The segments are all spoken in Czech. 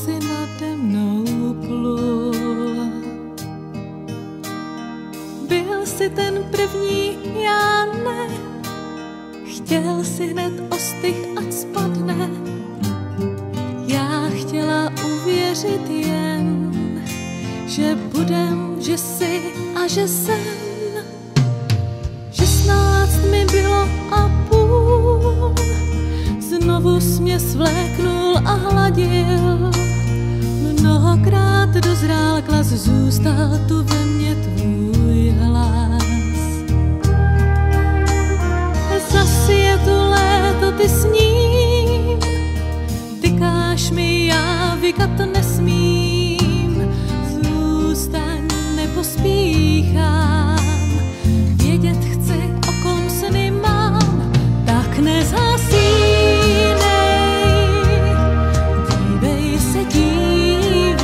si nade mnou plul. Byl si ten první, já ne. Chtěl si hned ostych, ať spadne. Já chtěla uvěřit jen, že budem, že jsi a že jsem. 16 mi bylo a půl, znovu jsi mě svléknul a hladil. Mnohokrát dozrál klas, zůstal tu ve mně tvůj hlas. Zas je tu léto, ty s ním, tykáš mi, já vykat nesmím. Zůstaň, nepospíchám, vědět chci, o kom sny mám, tak nezhasínej. Dívej se, dívej,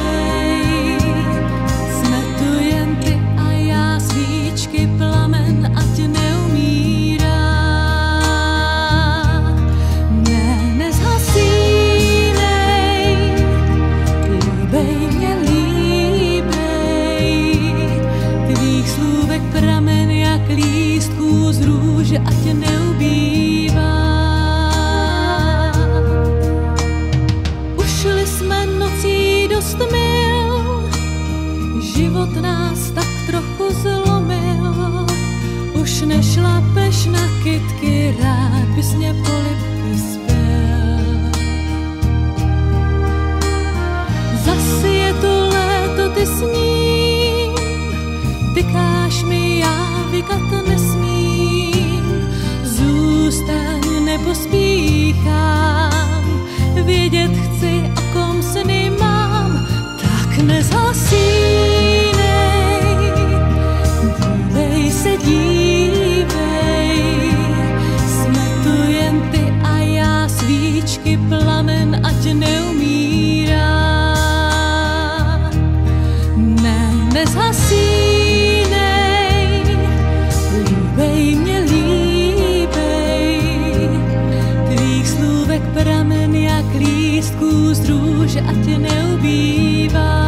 jsme tu jen ty a já, svíčky, plamen, ať neumírá. Ne, nezhasínej, líbej mě, líbej, tvých slůvek pramen jak lístků z růže, ať neubývá. Ušli jsme nocí dost mil, život nás tak trochu zlomil. Už nešlapeš na kytky, rád bys mě polibky spěl. Zas je tu léto, ty s ním, tykáš mi, já vykat nesmím. Zůstaň, nepospíchám, vědět chci, o kom sny mám, tak nezhasínej. Dívej se, dívej, jsme tu jen ty a já, svíčky, plamen, ať neumírá. Ne, nezhasínej, líbej mě, líbej, tvých slůvek pramen jak lístků z růže, ať neubývá.